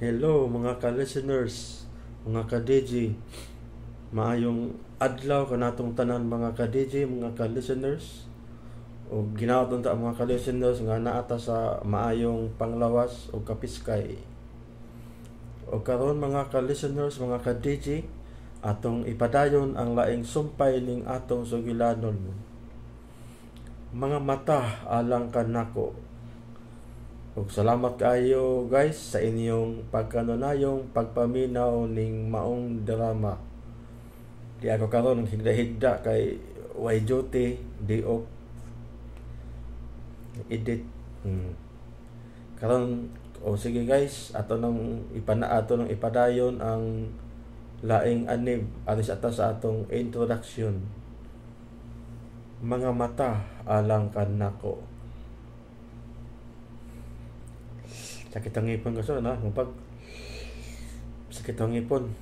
Hello mga ka-listeners, mga ka-DJ. Maayong adlaw kanatong tanan mga ka-DJ, mga ka-listeners. O ginawaton ta mga ka-listeners nga naata sa maayong panglawas o kapiskay. O karon mga ka-listeners, mga ka-DJ, atong ipadayon ang laing sumpay ning atong sugilanon. Mga mata alang kanako. Ug salamat kayo guys sa inyong pagkanunayong pagpaminaw ning maong drama. Di ako karon higda-higda kay way duty, day off, edit. Karon sige guys, ato nang ipadayon ang laing anib alis ata sa atong introduction. Mga mata alang kanako. Sakit ang ngipon kaso na, pag sakit ang ngipon,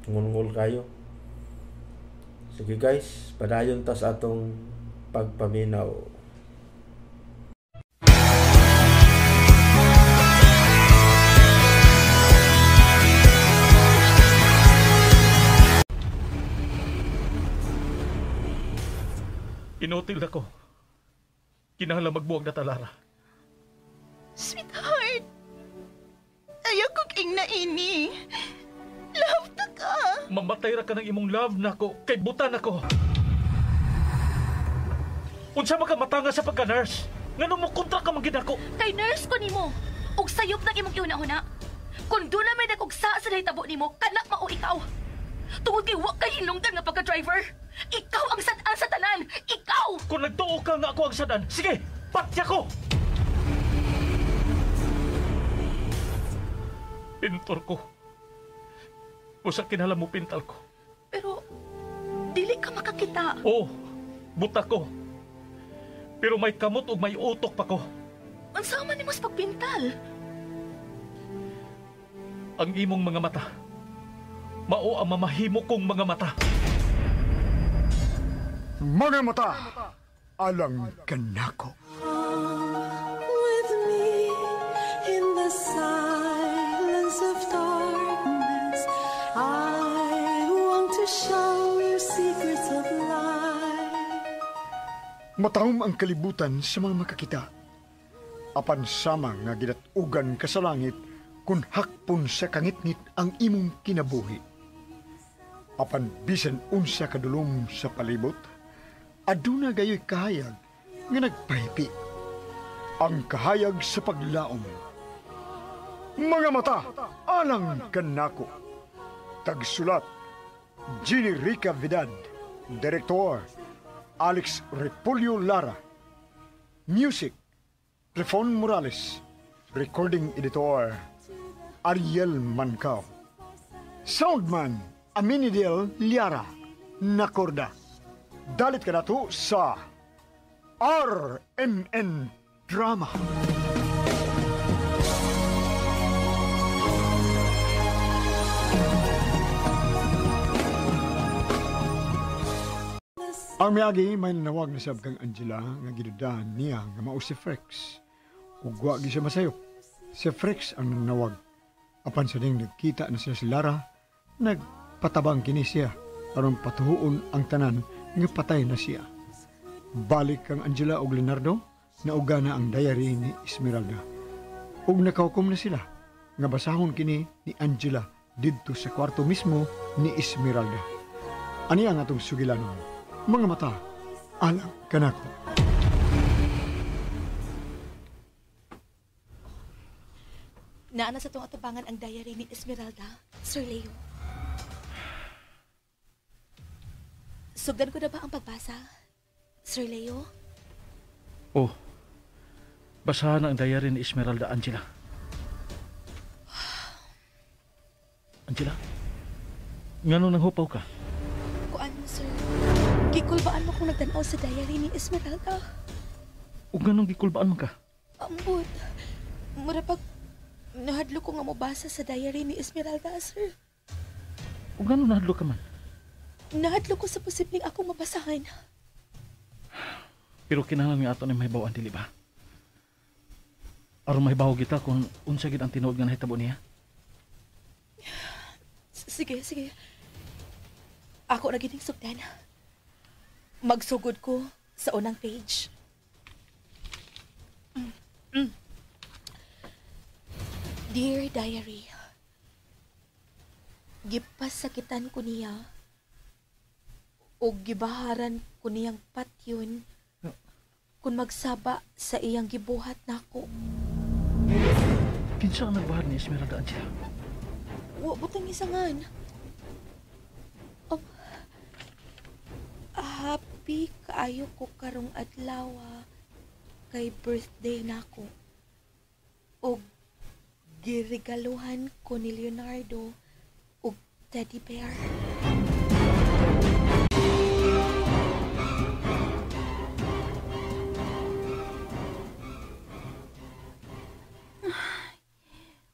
ngul-ngul kayo. Sige guys, padayon ta sa atong pagpaminaw. Inotil ako. Kinahanglan magbuwag na talara. Sweetheart, ayaw ko king na ini. Love ta ka. Mamatay ra ka ng imong love nako kay butan ako. Unsa makamatanga sa pagka-nurse? Ngano mo kontra ka magid ako? Kay nurse ko nimo. Ug sayop nang imong iuna-una. Kung doon na may nag-ugsa sa nahitabo nimo, kanak mao ikaw. Tungod kay wa kay hinungdan nga pagka-driver. Ikaw ang sad-an sa tanan. Ikaw! Kung nagtuo ka nga ako ang sadan, sige, patya ko! Pintor ko. Usa kinahanglan mo pintal ko. Pero, dili ka makakita. Oo, buta ko. Pero may kamot ug may utok pa ko. Unsa man nimo sa pagpintal? Ang imong mga mata, mao ang mamahimo kong mga mata. Mga mata, alang kanako. With me in the silence of darkness, I want to show you secrets of life. Matahom ang kalibutan sa mga makakita. Apan sama nga gidatugan ka sa langit kung hakpon sa kangitngit ang imong kinabuhi. Apan bisan unsa kadulom sa palibot, aduna gayoy kahayag nga nagpahipi. Ang kahayag sa paglaom. Mga mata, alang kanako. Tagsulat, Ginny Rica Vidal. Direktor, Alex Repulyo Lara. Music, Plefon Morales. Recording Editor, Ariel Mancao. Soundman, Aminidel Liara. Nakorda. Dalit ka na to sa RMN Drama. Ang miyagi may nanawag na sab kang Angela nga gidudahan niya nga mao si Frex. Ug wa gi siya masayop. Si Frex ang nanawag. Apan sa ding nagkita na siya si Lara, nagpatabang kini siya aron patuhuon ang tanan nga patay na siya. Balik kang Angela ug Leonardo, nauga na ang diary ni Esmeralda. Ug nakahukom na sila nga basahon kini ni Angela didto sa kwarto mismo ni Esmeralda. Ani ang atong sugilanon. Mga mata, alang kanako. Naana sa tong atubangan ang diary ni Esmeralda, Sir Leo. Sugdan ko na ba ang pagbasa, Sir Leo? Oh, basahan ang diary ni Esmeralda, Angela. Angela, ngano nang hupaw ka? Kuan mo, sir. Gikulbaan mo kung nagtanaw sa diary ni Esmeralda. Ug nganong gikulbaan mo ka? Ambot. Mura pag nahadlo ko nga mabasa sa diary ni Esmeralda, sir. Ug nganong nahadlo ka man? Nahadlo ko sa posibleng akong mabasahan. Pero kinahanglan nga ato ni mahibaw-an dili ba? Aron mahibaw kita kung unsa gid ang tinuod nga nahitabo niya. Sige, sige. Ako na gining sugdan. Magsugod ko sa unang page. Dear Diary, gipasakitan ko niya o gibaharan ko niyang patyon kung magsaba sa iyang gibuhat nako. Kinsa ang nagbahad ni Esmeralda Angela? Wa butang isangan. Oh, happy kaayo ko karong adlaw kay birthday nako. Og giregaluhan ko ni Leonardo og teddy bear.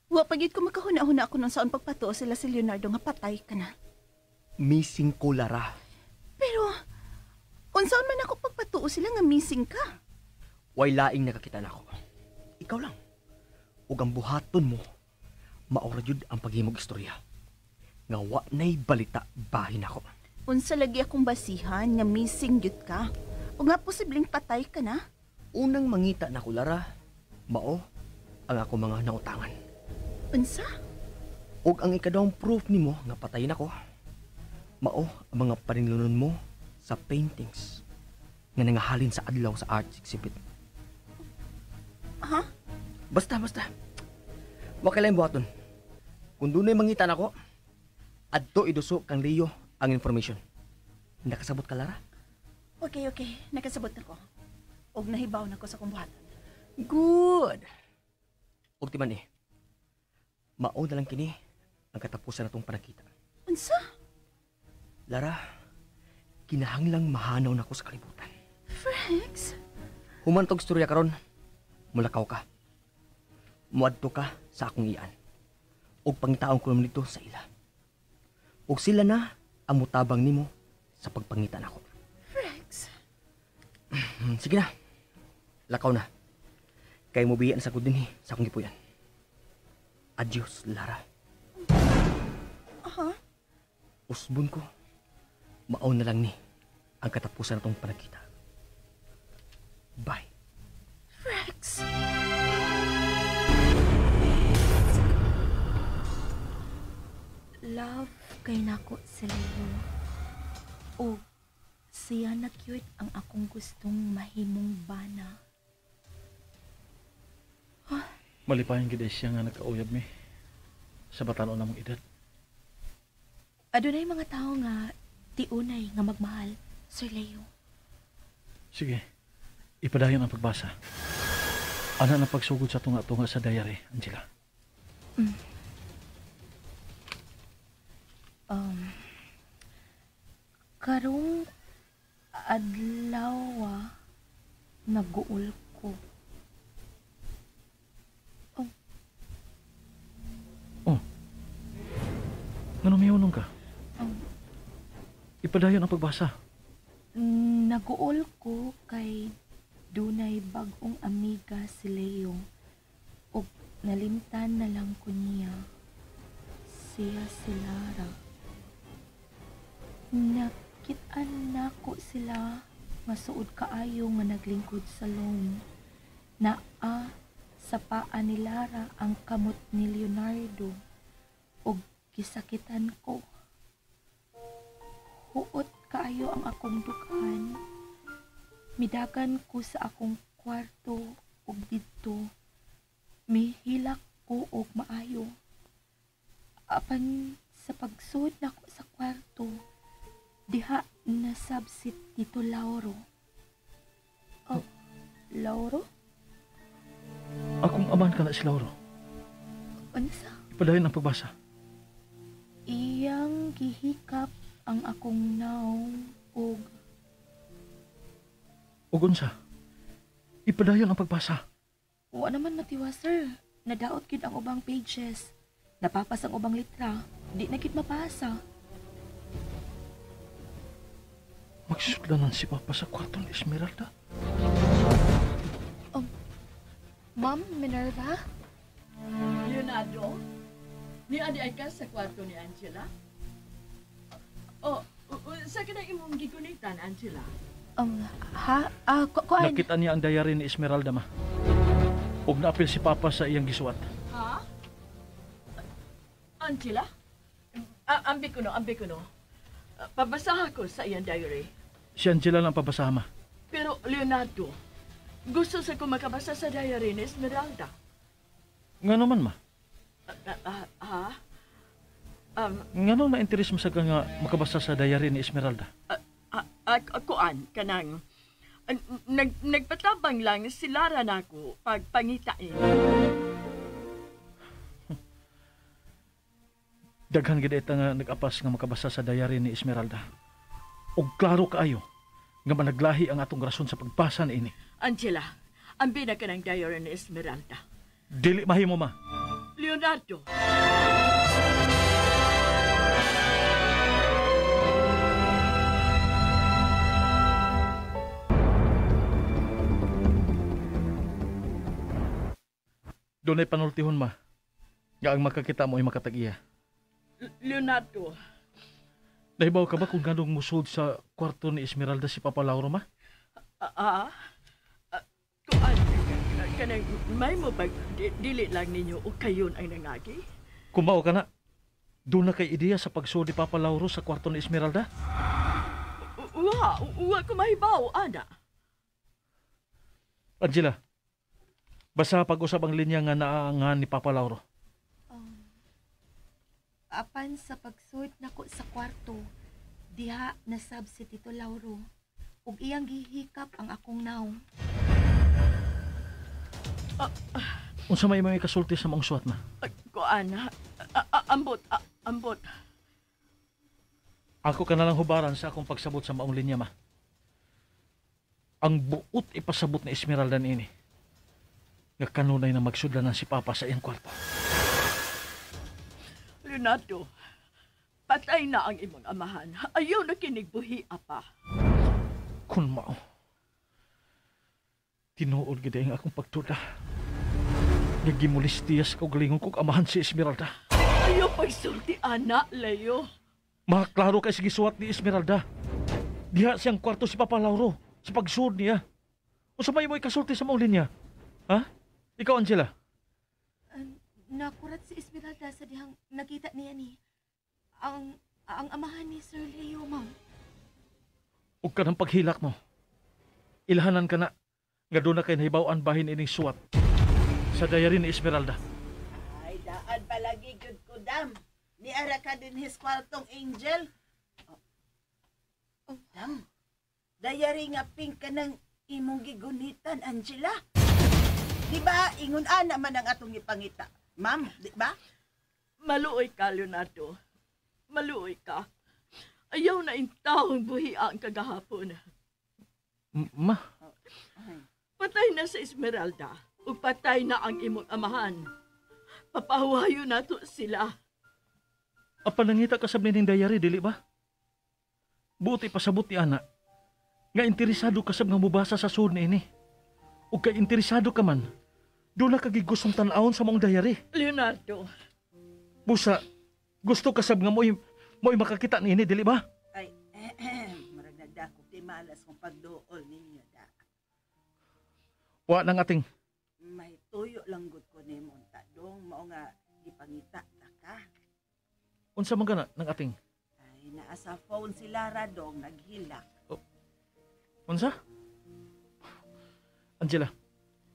Wa pagit ko makahuna-huna ako nung saan pagpatuo sila si Leonardo nga patay ka na. Missing ko, Lara. Pero, unsaon man ako pagpatuo sila nga missing ka? Way laing nakakita na ako. Ikaw lang. Ug ang buhaton mo, maura jud ang paghimog istorya. Nga wa na'y balita bahin ako. Unsa lagi akong basihan nga missing gyud ka? O nga posibleng patay ka na? Unang mangita na ko, Lara, mao ang ako mga nautangan. Unsa? Ug ang ikadawang proof nimo nga patayin ako, mao ang mga paninlunon mo sa paintings nga nangahalin sa adlaw sa art exhibit. Ha? Basta. Wa kay lain buhaton. Kung dunay mangitan ako, adto iduso kang Leo ang information. Nakasabot ka, Lara? Okay. Nakasabot na ko. Og nahibaw na ko sa kumbuhatan. Good. Og timan mao na lang kini ang katapusan natong panakita. Unsa? Lara, kinahanglang mahanaw na ko sa kalibutan. Franks? Human tog istorya karon, mulakaw ka. Muadto ka sa akong iyan. Og pangitaon ko naman dito sa ila. Og sila na ang mutabang nimo sa pagpangitan ako. Franks? Sige na. Lakaw na. Kay mo biyan sa din sa akong gipuyan. Adios, Lara. Aha? Usbon ko. Mao na lang ni ang katapusan natong panakita. Bye. Franks? Love kay nako si Leo. O siya na cute ang akong gustong mahimong bana. Malipayan gid siya nga nagkauyab mi sa batan-o namong edad. Adunay mga tao nga tiunay nga magmahal, Sir Leo. Sige, ipadayon ang pagbasa. Ana na pagsugod sa tunga-tunga sa diary, Angela. Karong adlaw naguul ko. Ngano mihunong ka? Ipadayon ang pagbasa. Naguol ko kay dunay bag-ong amiga si Leo ug nalimtan na lang ko niya. Siya si Lara. Nakitaan nako sila masuod kaayo nga naglingkod sa lawn. Naa sa paa ni Lara ang kamot ni Leonardo ug gisakitan ko. Huot kaayo ang akong dukan. Midagan ko sa akong kwarto ug didto. Mihilak ko og maayo. Apan sa pagsud nako sa kwarto, diha nasabsit dito Lauro. Oh, Lauro? Akong aman ka na si Lauro. Unsa? Ipadayon ang pagbasa. Iyang gihikap ang akong naong ug Unsa? Ipadayon ang pagbasa. wa naman natiwa, sir. Nadaot gid ang ubang pages. Napapas ang ubang litra. Di na gid mapasa. Magsudlanan si Papa sa kwarto ni Esmeralda. Ma'am Minerva? Leonardo, ni adi ay ka sa kwarto ni Angela? Sa ka na imong gigunitan, Angela? Kuan. Nakita niya ang diary ni Esmeralda, ma. Ug naapil si Papa sa iyang gisuwat. Ha? Angela? Ambi ko no. Pabasahan ko sa iyang diary. Si Angela lang pabasahan, ma. Pero, Leonardo, gusto sa ko makabasa sa diary ni Esmeralda. Nga naman, ma. Nga naman na-interest mo sa nga makabasa sa diary ni Esmeralda? Kuan, kanang... Nagpatabang lang si Lara na ako pagpangitain. Daghan gid ita nga nag-apas nga makabasa sa diary ni Esmeralda. Og klaro kaayo nga managlahi ang atong rason sa pagbasa niini. Angela, ambi na ka ng diary ni Esmeralda. Dili mahimo, ma. Leonardo. Doon ay panultihon, ma. Nga ang makakita mo ay makatag-iya. Leonardo. Nahibaw ka ba kung ganong musod sa kwarto ni Esmeralda si Papa Lauro, ma? Kuan, kanang may mo ba dili lang ninyo o kayon ang nangagi? Kumao ka na. Doon na kay ideya sa pagsud ni Papa Lauro sa kwarto ni Esmeralda? Uwa ko mahibaw, ana. Angela, basta pag-usap ang linya nga naangan ni Papa Lauro. Apan sa pagsud nako sa kwarto, diha nasab si Tito Lauro ug iyang gihikap ang akong naong. Unsa may kasulti sa mong suwat, ma? Kuan, ambot. Ako ka na lang hubaran sa akong pagsabot sa maong linya, ma. Ang buot ipasabot ni Esmeralda niini. Nga kanunay na magsudlan na si Papa sa iyang kwarto. Leonardo, patay na ang imong amahan. Ayaw na kinigbuhi, apa. Kun mao. Tinuod gid ang akong pagtuda. Nagimulistiyas kog lingon kog amahan si Esmeralda. Ayaw pagsulti, anak, Leo. Makaklaro kay sige suwat ni Esmeralda. Diha siyang kwarto si Papa Lauro sa pagsud niya. Unsa may kasulti sa maong linya? Ha? Ikaw, Angela? Nakurat si Esmeralda sa dihang nakita niya ni ang amahan ni Sir Leo, ma'am. Ug kanang paghilak mo. Ilhanan ka na nga doon na kay nahibaw-an bahin ining suwat sa diary ni Esmeralda. Ay, daan palagi good ko, dam. Ni ara ka din his kwartong angel. Dam, diary nga pink ka ng imong gigunitan, Angela. Di ba, ingon naman ang atong ipangita. Ma'am, di ba? Maluoy ka, Leonardo. Maluoy ka. Ayaw na intawang buhi ang kagahapon. Ma? Patay na si Esmeralda. O patay na ang imong amahan. Papahuwayo na to sila. Apa nangita ka sa ning diary, dili ba? Buti pasabot ni Ana. Nga interesado ka sab nga mubasa sa sud niini. O kay interesado ka man, doon na kagigustong tanawon sa mong diary. Leonardo. Busa, gusto ka sab nga mo'y makakita niini, dili ba? Ay, marag nagdako ti malas kung pagduol ninyo da. Wa nang ating. May tuyo lang gud ko ni Monta. Dong, mao nga ipangita ta ka. Unsa man gana nang ating? Ay, naa sa phone si Lara dong, naghilak. Unsa? Angela,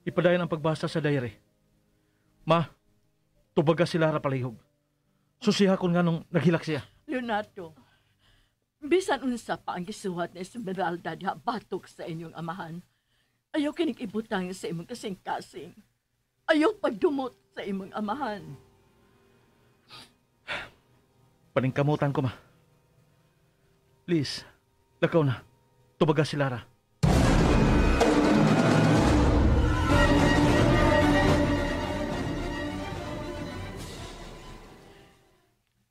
ipadayon ang pagbasa sa diary. Ma, tubaga si Lara palihog. Susihakon nga nung naghilak siya. Leonardo, bisan unsa pa ang gisuhat ni Esmeralda diha batok sa inyong amahan. Ayaw kinig ibutang sa imong kasing-kasing. Ayaw pagdumot sa imong amahan. Paningkamutan ko, ma. Please, lakaw na. Tubaga si Lara.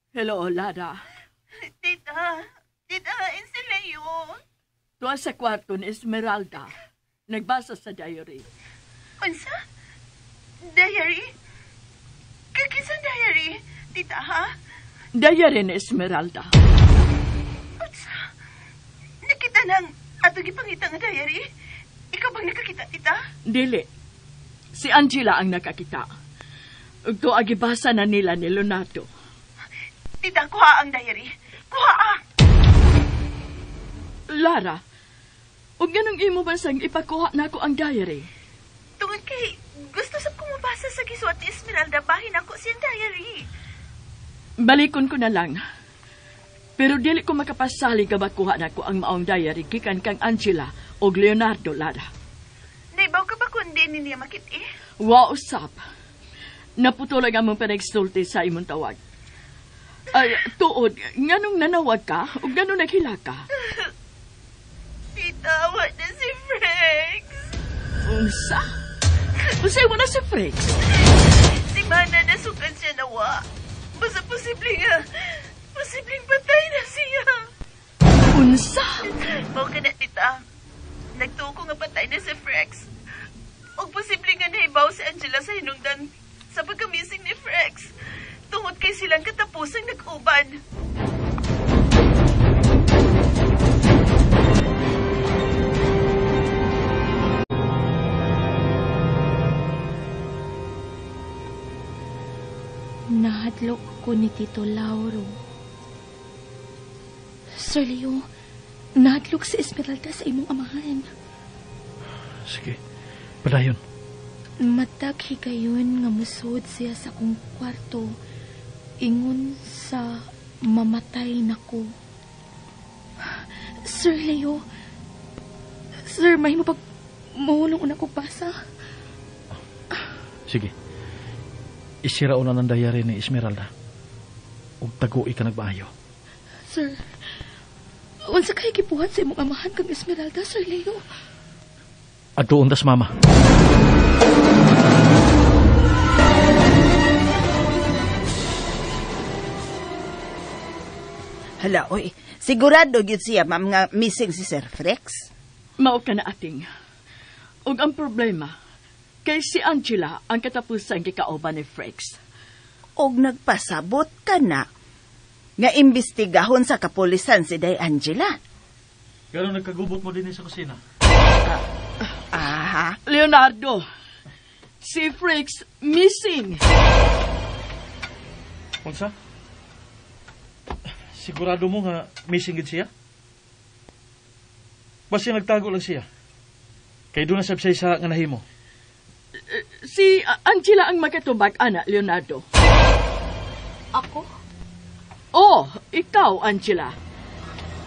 Hello, Lara. Tita, sila yun. Tuwa sa kwarto ni Esmeralda. Nagbasa sa diary. Unsa? Diary? Kakinsa diary? Tita, ha? Diary ni Esmeralda. kanang atong gipangita nga diary? Ikaw bang nakakita, tita? Dili. Si Angela ang nakakita. Ug to agibasa na nila ni Leonardo. Tita, kuha ang diary. Kuha ang! Lara, ug ganong imo man sang ipakuha nako ang diary? Tungod kay gusto sab ko mabasa sa gisuat ni Esmeralda bahin ako siyang diary. Balikon ko na lang. Pero dili ko makapasali ka kuha nako ang maong diary gikan kang Angela o Leonardo, Lara. Naibaw ka ba kundi niya makit eh? Wa usap. Naputulag ang mong panagsulti sa imong tawag. Ay, tuod, nganong nanawag ka o nganong naghila ka? Itawad na si Frex. Unsa? Unsay mo na si Frex? Si Mana nasukan siya nawa. Basta posibleng patay na siya. Unsa? Mao ka na, tita. Nagtuko nga patay na si Frex. O posibleng nga naibaw si Angela sa hinungdan sa pagkamising ni Frex. Tungod kay silang katapusang nag-uban. Nahadlok ko ni Tito Lauro. Sir Leo, nahadlok si Esmeralda sa imong amahan. Sige, padayon. Matag higayon nga musod siya sa kong kwarto. Ingon sa mamatay nako. Sir Leo, Sir, may mo pag mahulong una kong basa. Sige. Isira una ng diary ni Esmeralda. Ug tagu'i ka nagbaayo. Sir, unsa kay gibuhat sa imong amahan kang Esmeralda, Sir Leo? Adto undas mama. Hala, oy. Sigurado gyud siya, ma'am, nga missing si Sir Frex? Mao ka na ating. Ug ang problema, kay si Angela ang katapusan gikauban ni Frex. Og nagpasabot ka na nga imbestigahon sa kapulisan si Day Angela. Pero nagkagubot mo din sa kusina. Aha. Leonardo, si Frex missing. Unsa? Sigurado mo nga missing gid siya? Basta nagtago lang siya. Kay doon na sabsay sa nga nahimo. Si Angela ang makatubag, ana, Leonardo. Ako? Oh, ikaw, Angela.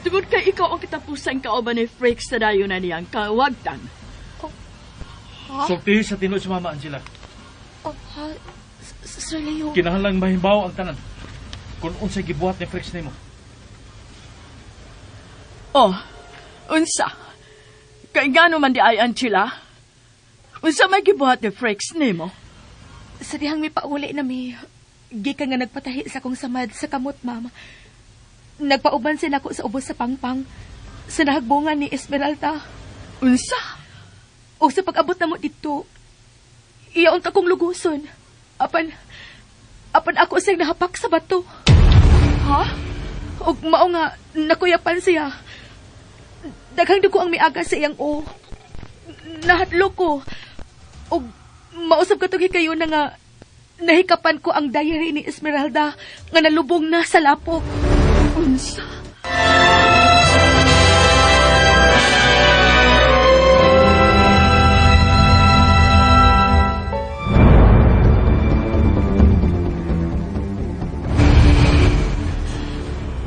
Tugod kay ikaw ang katapusan kauban ni Frex sa dayo na niyang kawagtan. Ha? Sulti sa tinuod si Mama Angela. Oh, ha? Sir Leo. Kinahanglang mahimbaw ang tanan kung unsay gibuhat ni Frex nimo. Oh, unsa? Kay gano man di ay Angela? Unsa may gibuhat ni Frex nimo? Sa dihang may pauli na may gikan nga nagpatahi sa kong samad sa kamot, ma'am. Nagpauban sin ako sa ubos sa pangpang sa nahagbungan ni Esmeralda. Unsa? O sa pag-abot na mo dito, iyaon ta kong luguson. Apan ako siyang nahapak sa bato. Ha? O mao nga, nakuyapan siya. Daghang dugo ang miaga sa iyang o. Nahatlo ko. O mausap ka tugi kayo na nga nahikapan ko ang diary ni Esmeralda nga nalubong na sa lapok. Unsa?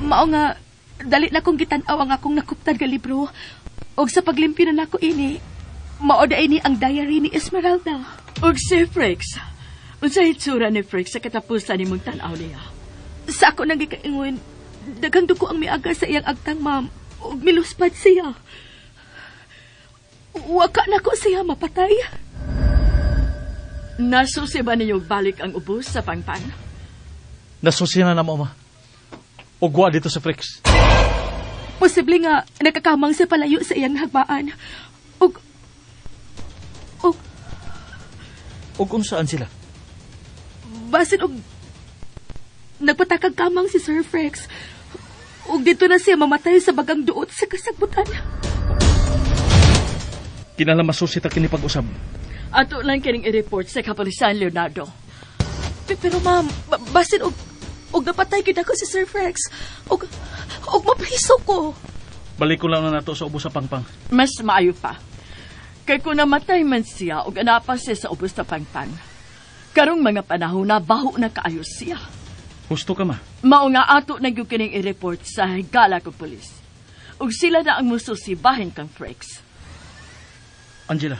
Mao nga, dali na kong gitanaw ang akong nakuptan nga libro. Og sa paglimpyo na nako ini, mao da ini ang diary ni Esmeralda. Og si Frex, unsa hitsura ni Frex sa katapusan nimong tan-aw niya? Sa ako nang gikaingon, daghang dugo ang miaga sa iyang agtang, ma'am. Og miluspad siya. Waka na ko siya mapatay. Nasusi ba ninyo balik ang ubos sa pangpang? Nasusi na mo, ma. Ugwa dito sa Frex. Posible nga nakakamang sa palayo sa iyang hagbaan. Og kung saan sila? basin og nagpatakag kamang si Sir Frex. Ug dito na siya mamatay sa bagang duot sa kasagbutan. Kinalamasosita kini pag-usab. Ato lang kining i-report sa Kapulisan, Leonardo. Pero ma'am, basin og napatay gid ako si Sir Frex. Og mapriso ko. Balik ko lang na nato sa ubos sa pangpang. Mas maayo pa. Kay kung namatay man siya og anapa siya sa ubos sa pangpang, karong mga panahon na baho na kaayos siya. Husto ka ma. Mao nga ato na gyud kining i-report sa higala ko pulis. Ug sila na ang mususibahin kang Frex. Angela,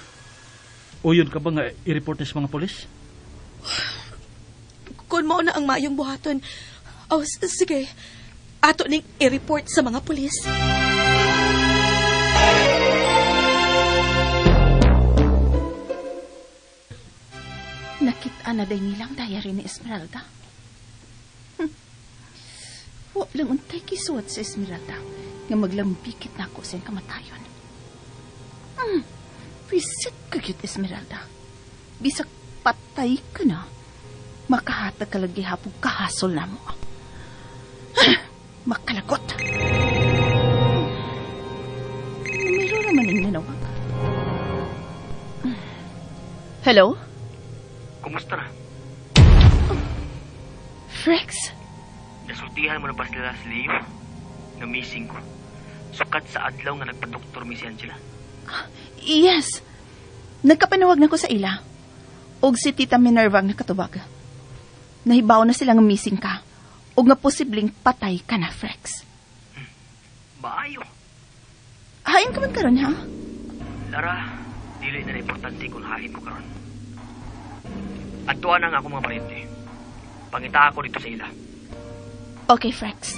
uyon ka ba nga i-report sa mga polis? Kung mo na ang mayong buhaton, sige, ato ning i-report sa mga pulis. Nakita na day nilang diary ni Esmeralda. Wa lang untay kisuot sa Esmeralda nga maglambikit na ako sa kamatayon. Visit ka cute, Esmeralda. Bisag patay ka na, makahatag ka lagi hapog kahasol na mo. Makalagot. Mayroon naman yung nanawag. Hello? Kumusta na? Frex? Nasultihan mo na ba sila sa Leo? Na missing ko. Sukat sa adlaw nga nagpa-doktor mi si Angela. Yes. Nagkapanawag na ko sa ila. Og si Tita Minerva ang nakatubag. Nahibaw na sila nga missing ka. Og nga posibleng patay ka na, Frex. Maayo. Hain ka man karon, ha? Lara, dili na importante kung hain ko karon. Adtuan ang ako mga pariente. Pangita ako dito sa ila. Okay, Frex.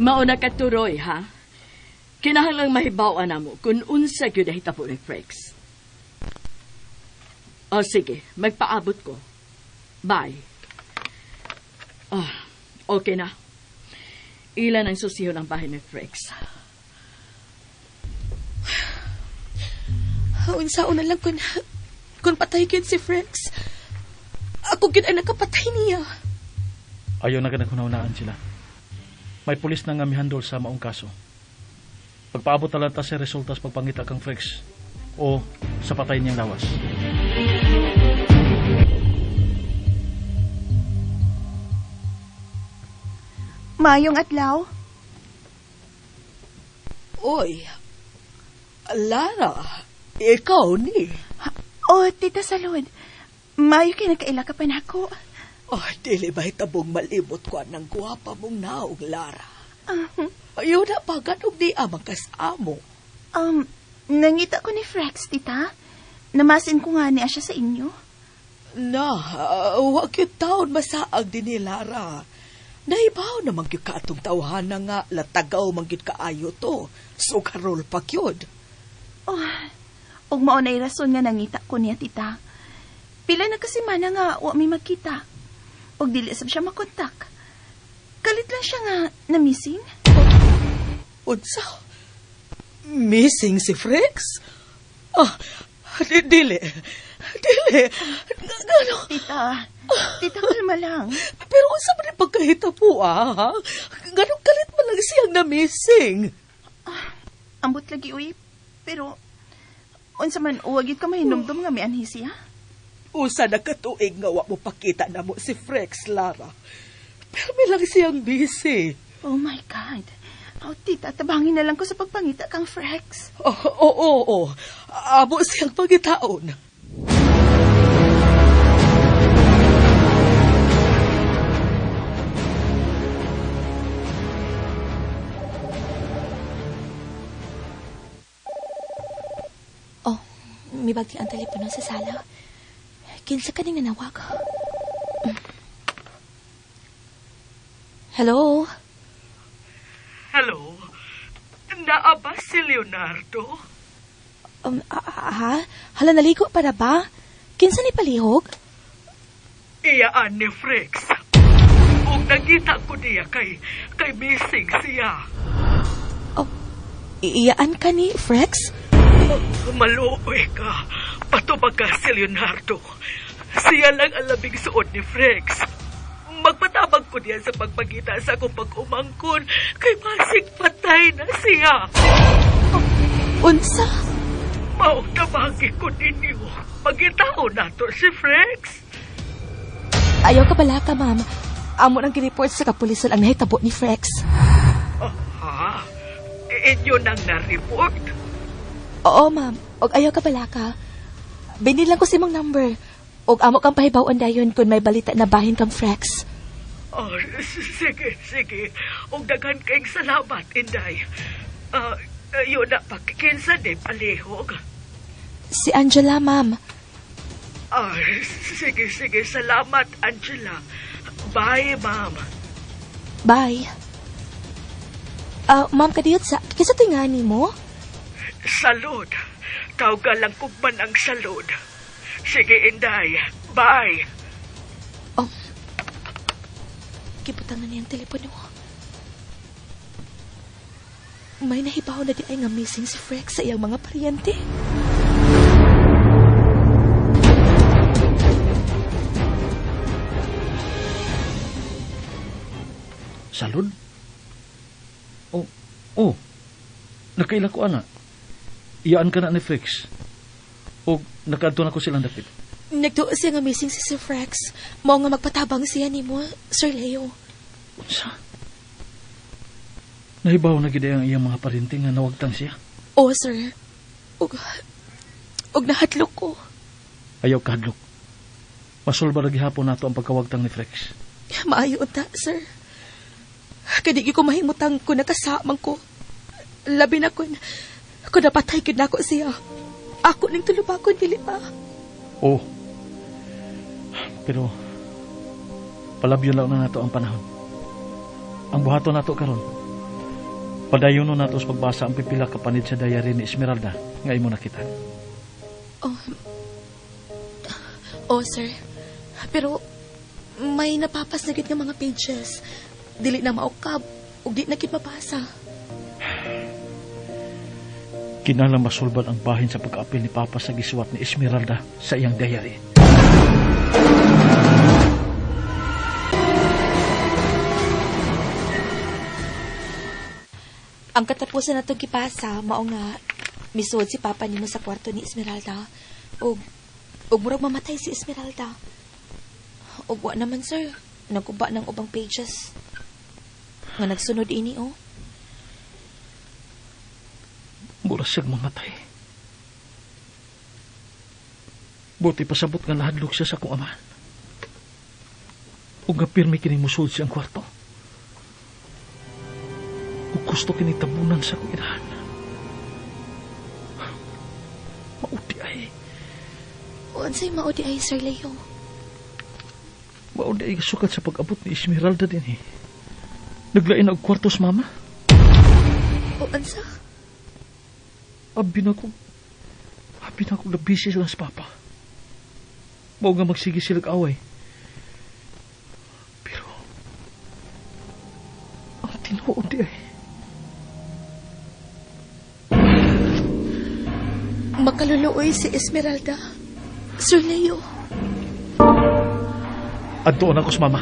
Mauna ka turoy, ha? Kinahanglang mahibaw na mo kung unsa gyud hitabo ni Frex. O sige, magpaabot ko. Bye. Okay na. Ilan ang susiyo ng bahay ni Frex? Unsaon na lang kung patay gyud si Frex. Ako gyud ang nakapatay niya. Ayaw na ganang kunaunaan sila. May pulis na nga mihandol sa maong kaso. Pagpaabot na lang ta sa resultas pagpangita kang Frex o sa patay niyang lawas. Mayong adlaw? Oy, Lara, ikaw ni. Tita Salud. Mayo kayo nagkaila ka pa na ako. Dili ba hitabong malibot ko ng guwapa mong naong, Lara? Ayaw na paganog di amang kasamo. Nangita ko ni Frex, tita. Namasin ko nga niya siya sa inyo. Wag yung taon masaag din ni Lara. Naibaw naman yung kaatong tawhan na nga latagaw manggit kaayo to. So karol pa kyod. Og maunay rason nga nangita ko niya, tita. Pila na kasi mana nga wa may magkita. Og dili sab siya makontak. Kalit lang siya nga na missing. Unsa? Missing si Frex? Dili. Tita, kalma lang. Pero unsa man yung pagkahita po, Ganong kalit man lang siyang na missing. Ambot lagi, uy. Pero, unsa man, uwagit ka mahinumdum nga may anhi siya? Usa na katuig nga wa mo pakita na mo si Frex, Lara. Pero may lang siyang busy. Oh my God. Tita, tabangin na lang ko sa pagpangita kang Frex. Oo. Abo siyang pangitaon. May bagli ang telepono sa sala. Kinsa ka ning nanawag? Hello? Hello? Naaba si Leonardo? Hala, naligo para ba? Kinsa ni palihog? Iyaan ni Frex. Kung nagita ko niya kay missing siya. Iyaan ka ni Frex? Maluoy ka. Patubag ka si Leonardo. Siya lang ang labing suot ni Frex. Magpatabag ko niya sa pagpagita sa akong pag-umangkon kay masig patay na siya. Unsa? Maong tabagi ko ninyo. Magitaw na to si Frex. Ayaw ka bala ka, ma'am. Amo nang gireport sa kapulisan ang nahitabo ni Frex. Ha? Inyo nang na-report? Oo, ma'am. Og ayaw ka bala ka. Binilang ko si mong number. Og amo kang pahibaw dayon kung may balita na bahin kang Frex. Sige. Og daghan kayong salamat, Inday. Yun na, pakikinsa din, palihog. Si Angela, ma'am. Sige. Salamat, Angela. Bye, ma'am. Bye. Ma'am, kadiyot sa... Kisa tingani mo? Salud. Tawag lang kugman ang salud. Sige, Inday. Bye. Kibutan na niyang telepono. May nahibaw na di ay nga missing si Frex sa iyang mga paryente. Salud? Oh. Nakaila ko, ana. Iyaan ka na ni Frex. O nakaadto na ko silang dapit. Nagtuo siya nga missing si Sir Frex. Mao nga magpatabang siya ni mo, Sir Leo. Unsa? Nahibaw na gid ang iyang mga parinti nga nawagtang siya? Oo, sir. Og nahadlok ko. Ayaw kahadlok. Masulba na gihapon nato ang pagkawagtang ni Frex. Maayo unta, sir. Kadigi ko mahimutang ko nakasamang ko. Labi na ko napatay gid nako siya. Ako ning tulubakon dili ba? Oh. Pero palabyon lang na nato ang panahon. Ang buhaton nato karon. Padayon no nato sa pagbasa ang pipila ka panid sa diary ni Esmeralda nga imo nakita. Oh, sir. Pero may napapas na gid nga mga pages. Dili na maukab ug di na gid mabasa. Kinahanglan masulbad ang bahin sa pag-apil ni Papa sa gisuwat ni Esmeralda sa iyang diary. Ang katapusan na itong kipasa, mao nga misuod si Papa nimo sa kwarto ni Esmeralda. Og murag mamatay si Esmeralda. Og wa naman, sir. Nagkuba ng ubang pages. Nga nagsunod ini, oh. Mura siyang mamatay. Buti pasabot nga lahadlok siya sa kong amahan. Ug nga pirmi kining musud siyang kwarto. Ug gusto kining tabunan sa kong inahan. Maudi ay. Unsay maudi ay, Sir Leo? Maudi ay sukat sa pag-abot ni Esmeralda din, eh. Naglain ang kwarto sa mama. Unsa? Abi na ko nabisi sila sa Papa. Mao nga magsige sila away. Pero ang tinuod di ay makaluluoy si Esmeralda, Sir Leo. Adtoon ako sa mama.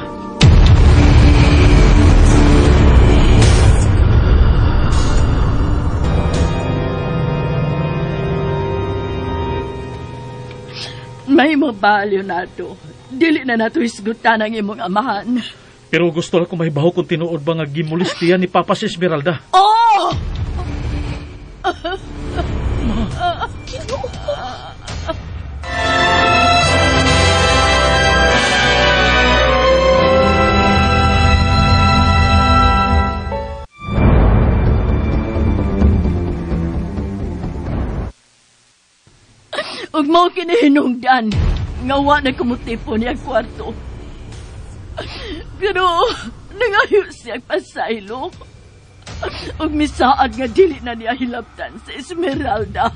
May ba, Leonardo? Dili na nato isgutan ang imong amahan. Pero gusto lang kung mahibaho kung tinuod ba nga gimulistiya ni Papa si Esmeralda. Oh! Ug mao kinahinungdan nga wa na kumutipo niya kwarto. Pero nangayo siya pasaylo. Ug misaad nga dili na niya hilabtan sa Esmeralda.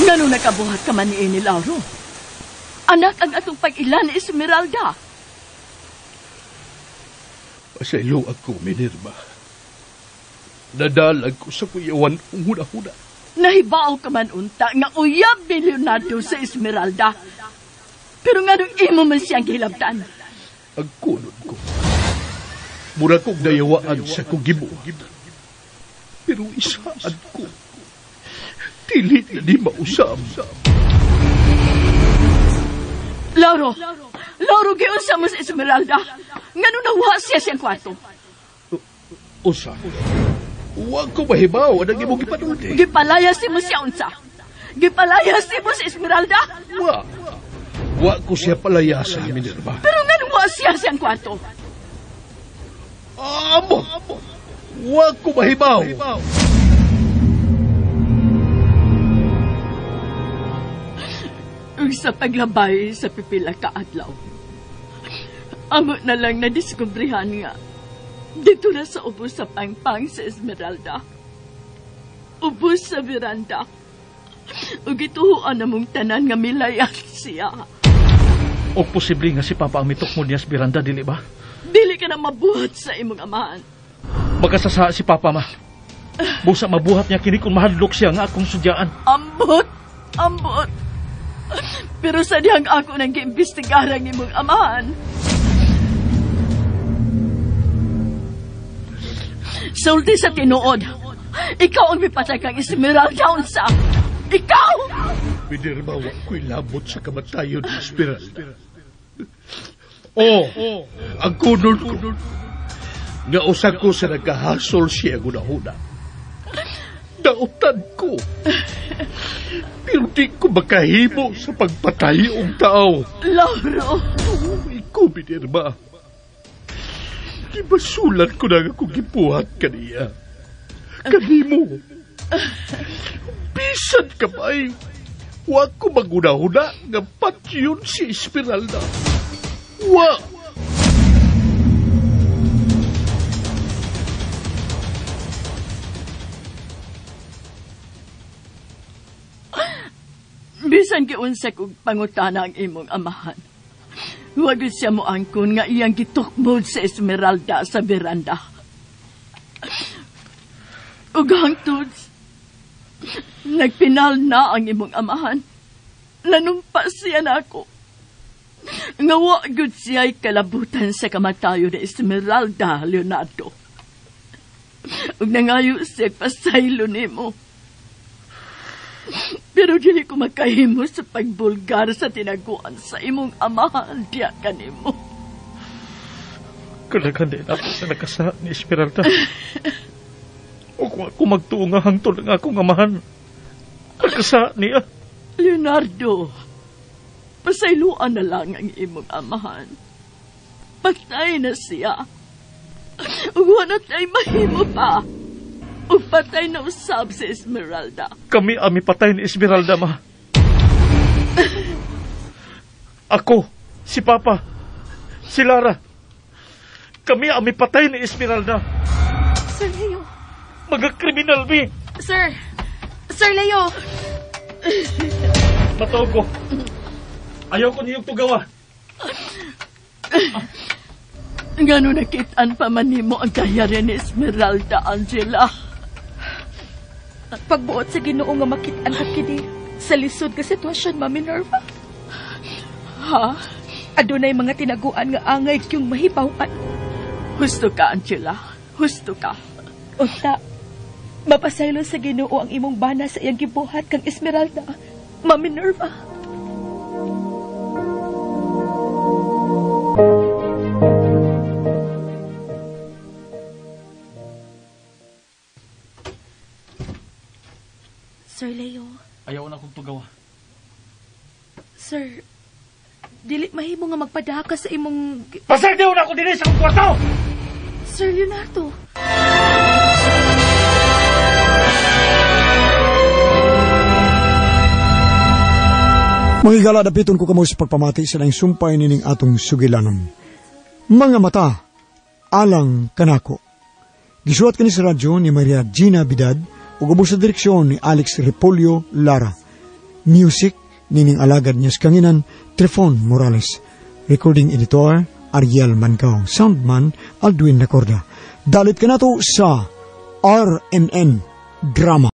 Ngano nakabuhat ka man ni Lauro? Anak ang atong pag-ilan ni Esmeralda. Pasaylo ako, Minerva. Nadalag ko sa kuyawan ang huna-huna. Nahibaw ka man unta nga uyab ni Leonardo sa Esmeralda. Pero nga nung imo man siyang hilabtan. Ang kunod ko. Mura kong dayawaan sa kong gibuo. Pero isaan ko. Dili na di mausam. Lauro, giunsa mo sa Esmeralda. Nga nung nawa siya siyang kwarto. Usa. Huwag ko mahibaw ang imong gipanulti. Gipalayas mo siya unsa. Gipalayas mo sa Esmeralda. Wa ko siya palayasa, Minerva. Pero nga nung siya siyang kwarto. Amo! Huwag ko mahibaw. Sa paglabay sa pipila ka adlaw. Amo na lang nadiskubrihan nga. Dito na sa ubos sa pangpang sa Esmeralda. Ubos sa veranda. O gituhuan na mong tanan nga milayat siya. O posible nga si Papa ang mitok mo niya sa veranda, dili ba? Dili ka na mabuhat sa imong amahan. Magkasasa si Papa ma. Busa mabuhat niya kini kung mahadlok siya nga akong sudyaan. Ambot! Pero sa diyang ako nang giimbestigarang imong amahan. Sulti sa tinuod, ikaw ang mipatay kang Esmeralda unsa. Ikaw! Minerva, wa ko'y labot sa kamatayon ni Esmeralda. Ang kunod ko. Nga usa ko sa nagkahasol siya gunahuna. Dautan ko. Pero di ko makahimo sa pagpatay ang tao. Lauro! Ikaw, Minerva. Ibasulat ko na akong gipuhat kaniya. Kanimo. Bisan ka ba'y huwag ko magunahuna nga patyon si Esmeralda. Huwag! Bisan giunsa kong pangutana ang imong amahan. Huwag siya mo angkon nga iyang gitukmod sa Esmeralda sa veranda. Ug hangtod, nagpinal na ang imong amahan. Nanumpa siya na ako. Nga wagod siya'y kalabutan sa kamatayo ni Esmeralda, Leonardo. Ug nangayo siya pasaylo nimo. Pero dili ko makahimo sa pagbulgar sa tinaguan sa imong amahan diya kanimo. Kalagan din ako sa nakasa ni Esmeralda. O kung ako magtuong nga hangtol ng akong amahan, nakasa niya. Leonardo, pasayluan na lang ang imong amahan. Patay na siya. Ug wala tayo mahimo pa. O patay na usab si Esmeralda. Kami ami patay ni Esmeralda, ma. Ako, si Papa, si Lara. Kami ami patay ni Esmeralda. Sir Leo. Magakriminal, mi. Sir Leo. Matawag ko. Ayaw ko niyong tugawa. Ngano nakitaan pa man nimo ang kahiyari ni Esmeralda, Angela. Pagbuot sa Ginoo nga makitaan ka kini sa lisod ka sitwasyon, Ma Minerva. Ha? Adunay mga tinaguan nga angay kayong mahibawan. Husto ka, Angela. Husto ka. Unta, mapasaylo sa Ginoo ang imong bana sa iyang gibuhat kang Esmeralda, Ma Minerva. Sir Leo. Ayaw na akong tugawa. Sir, dili mahimo nga magpadaka sa imong... Pasagdiw na ako din sa akong kwarto! Sir Leonardo. Mga higala, dapiton ko kamo sa pagpamati sa laing sumpay nining atong sugilanon. Mga mata, alang kanako. Gisuat kani sa radyo ni Maria Gina Bidad ug ubos sa direksyon ni Alex Repolyo Lara. Music nining alagad niya sa kanginan, Trefon Morales. Recording editor, Ariel Mangaw, soundman Aldwin Nacorda. Dalit ka na to sa RNN Drama.